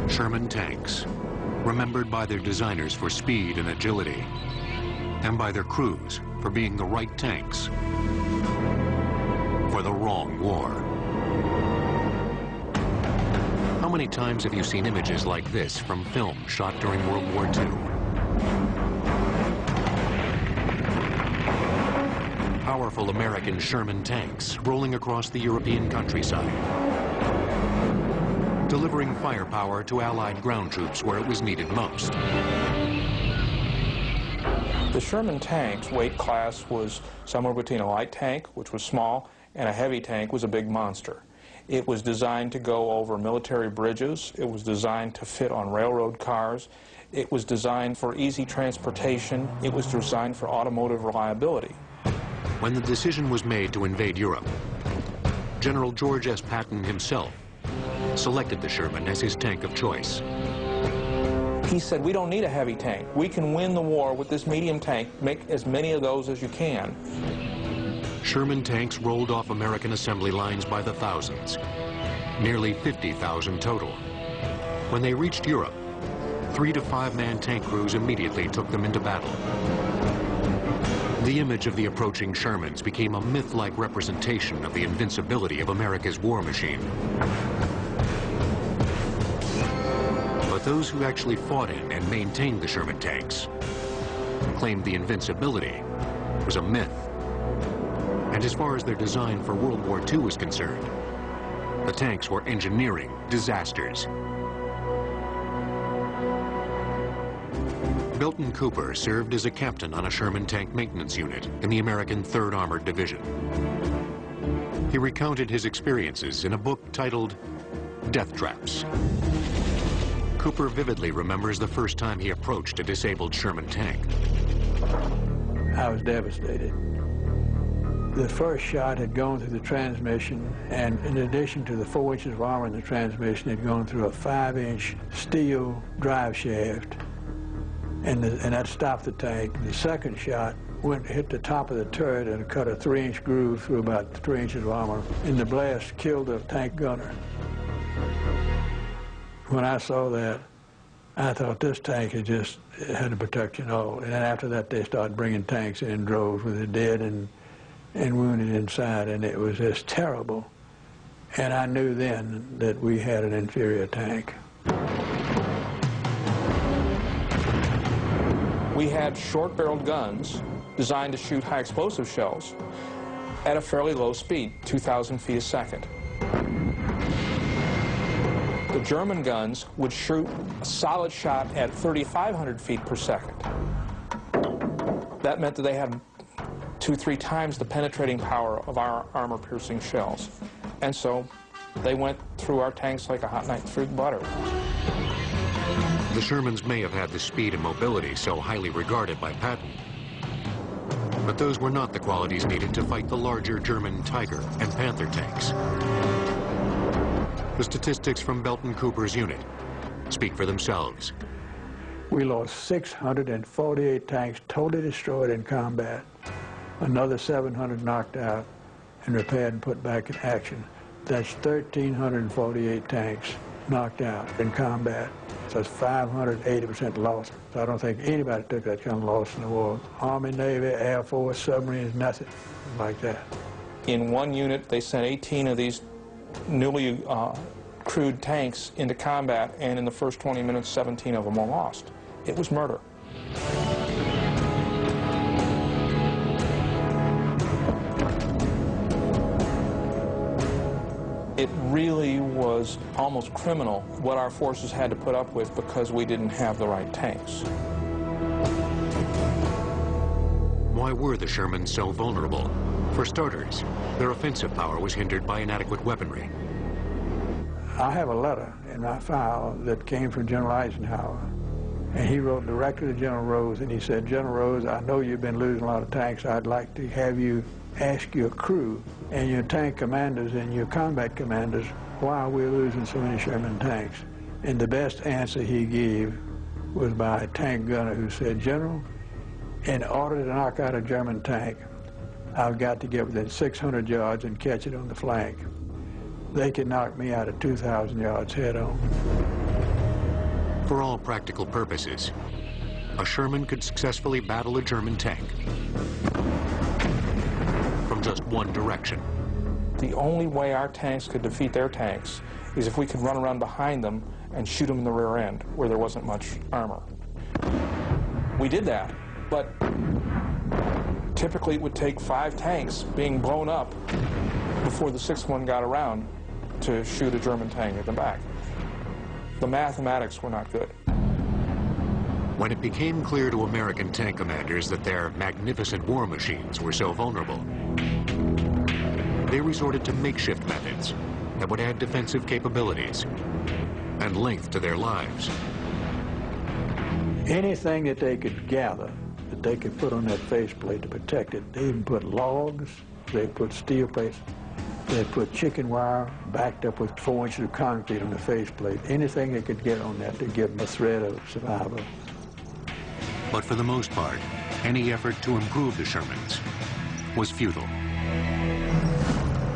Sherman tanks, remembered by their designers for speed and agility, and by their crews for being the right tanks for the wrong war. How many times have you seen images like this from film shot during World War II? Powerful American Sherman tanks rolling across the European countryside, delivering firepower to Allied ground troops where it was needed most. The Sherman tank's weight class was somewhere between a light tank, which was small, and a heavy tank was a big monster. It was designed to go over military bridges. It was designed to fit on railroad cars. It was designed for easy transportation. It was designed for automotive reliability. When the decision was made to invade Europe, General George S. Patton himself selected the Sherman as his tank of choice. He said, we don't need a heavy tank. We can win the war with this medium tank. Make as many of those as you can. Sherman tanks rolled off American assembly lines by the thousands, nearly 50,000 total. When they reached Europe, 3 to 5 man tank crews immediately took them into battle. The image of the approaching Shermans became a myth-like representation of the invincibility of America's war machine. But those who actually fought in and maintained the Sherman tanks claimed the invincibility was a myth. And as far as their design for World War II was concerned, the tanks were engineering disasters. Belton Cooper served as a captain on a Sherman tank maintenance unit in the American 3rd Armored Division. He recounted his experiences in a book titled Deathtraps. Cooper vividly remembers the first time he approached a disabled Sherman tank. I was devastated. The first shot had gone through the transmission, and in addition to the 4 inches of armor in the transmission, it had gone through a 5-inch steel drive shaft, and that stopped the tank. The second shot hit the top of the turret and cut a 3-inch groove through about 3 inches of armor, and the blast killed the tank gunner. When I saw that, I thought this tank had a protection hole. And then after that, they started bringing tanks in droves with the dead and wounded inside, and it was just terrible. And I knew then that we had an inferior tank. We had short-barreled guns designed to shoot high explosive shells at a fairly low speed, 2,000 feet a second. The German guns would shoot a solid shot at 3,500 feet per second. That meant that they had 2-3 times the penetrating power of our armor-piercing shells. And so they went through our tanks like a hot knife through butter. The Shermans may have had the speed and mobility so highly regarded by Patton, but those were not the qualities needed to fight the larger German Tiger and Panther tanks. The statistics from Belton Cooper's unit speak for themselves. We lost 648 tanks totally destroyed in combat, another 700 knocked out and repaired and put back in action. That's 1,348 tanks knocked out in combat. So that's 580% loss. So I don't think anybody took that kind of loss in the war. Army, Navy, Air Force, submarines, nothing like that. In one unit, they sent 18 of these newly crewed tanks into combat, and in the first 20 minutes, 17 of them were lost. It was murder. It really was almost criminal what our forces had to put up with because we didn't have the right tanks. Why were the Shermans so vulnerable? For starters, their offensive power was hindered by inadequate weaponry. I have a letter in my file that came from General Eisenhower, and he wrote directly to General Rose, and he said, General Rose, I know you've been losing a lot of tanks. I'd like to have you ask your crew and your tank commanders and your combat commanders why we're losing so many Sherman tanks. And the best answer he gave was by a tank gunner who said, General, in order to knock out a German tank, I've got to get within 600 yards and catch it on the flank. They can knock me out at 2,000 yards head on. For all practical purposes, a Sherman could successfully battle a German tank from just one direction. The only way our tanks could defeat their tanks is if we could run around behind them and shoot them in the rear end where there wasn't much armor. We did that, but typically it would take 5 tanks being blown up before the 6th one got around to shoot a German tank in the back. The mathematics were not good. When it became clear to American tank commanders that their magnificent war machines were so vulnerable, they resorted to makeshift methods that would add defensive capabilities and length to their lives. Anything that they could gather, that they could put on that faceplate to protect it, they even put logs, they put steel plates, they put chicken wire backed up with 4 inches of concrete on the faceplate. Anything they could get on that to give them a threat of survival. But for the most part, any effort to improve the Shermans was futile.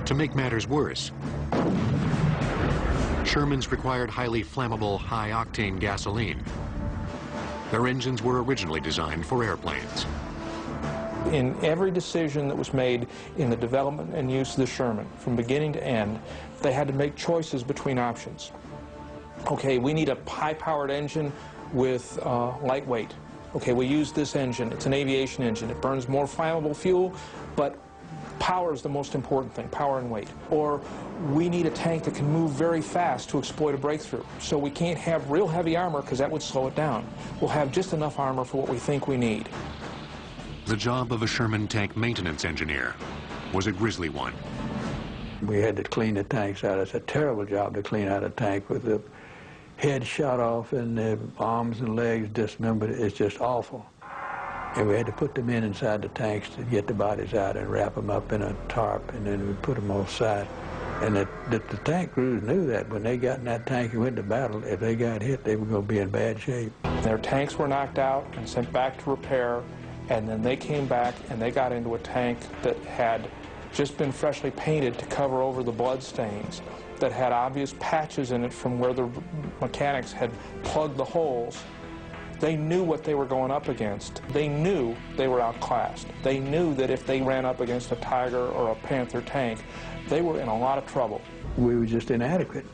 To make matters worse, Shermans required highly flammable, high-octane gasoline. Their engines were originally designed for airplanes. In every decision that was made in the development and use of the Sherman, from beginning to end, they had to make choices between options. Okay, we need a high-powered engine with lightweight. Okay, we use this engine. It's an aviation engine. It burns more flammable fuel, but power is the most important thing, power and weight. Or we need a tank that can move very fast to exploit a breakthrough. So we can't have real heavy armor because that would slow it down. We'll have just enough armor for what we think we need. The job of a Sherman tank maintenance engineer was a grisly one. We had to clean the tanks out. It's a terrible job to clean out a tank with the head shot off and the arms and legs dismembered. It's just awful. And we had to put the men inside the tanks to get the bodies out and wrap them up in a tarp, and then we put them on side. And the tank crews knew that when they got in that tank and went to battle, if they got hit, they were going to be in bad shape. Their tanks were knocked out and sent back to repair, and then they came back and they got into a tank that had just been freshly painted to cover over the blood stains, that had obvious patches in it from where the mechanics had plugged the holes. They knew what they were going up against. They knew they were outclassed. They knew that if they ran up against a Tiger or a Panther tank, they were in a lot of trouble. We were just inadequate.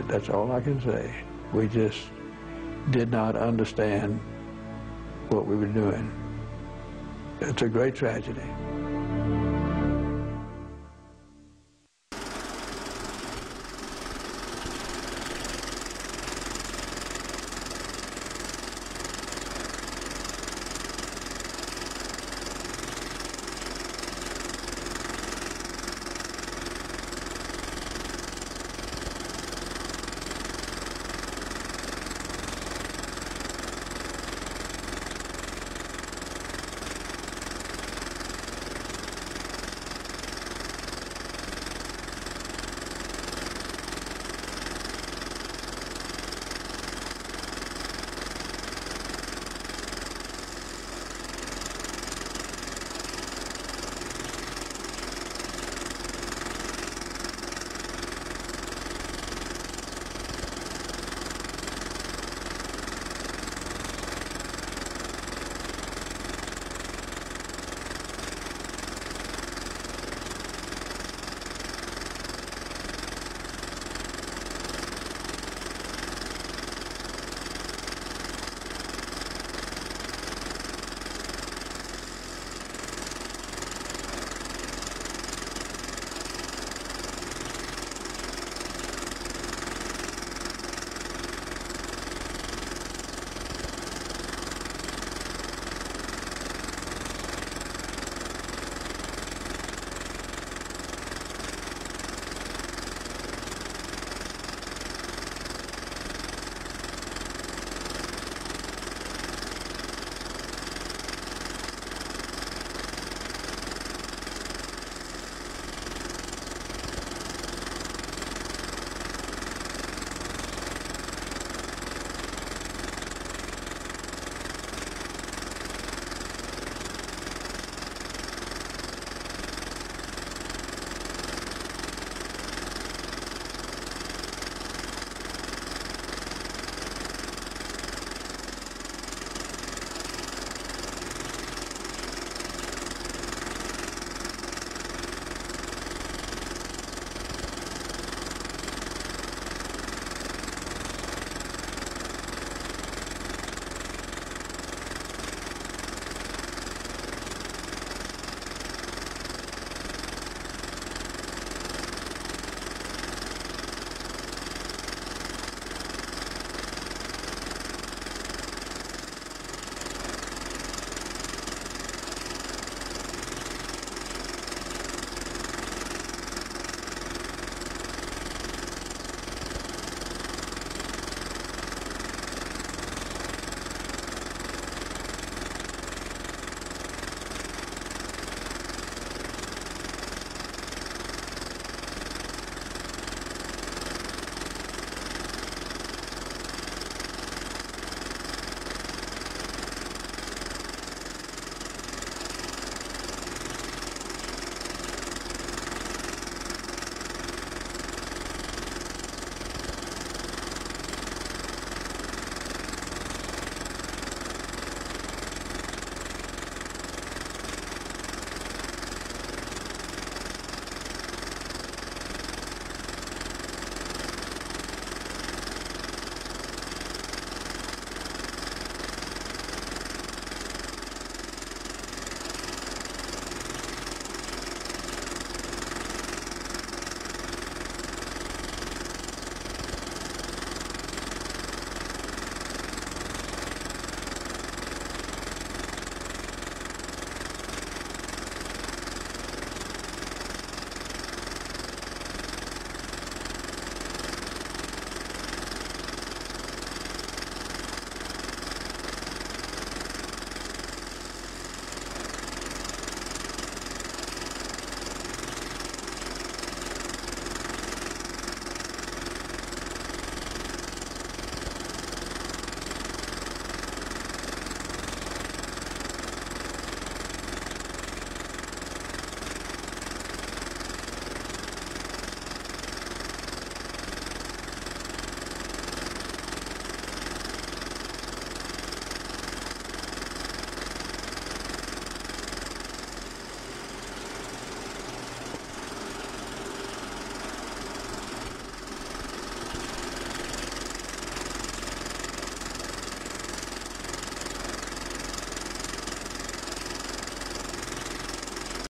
That's all I can say. We just did not understand what we were doing. It's a great tragedy.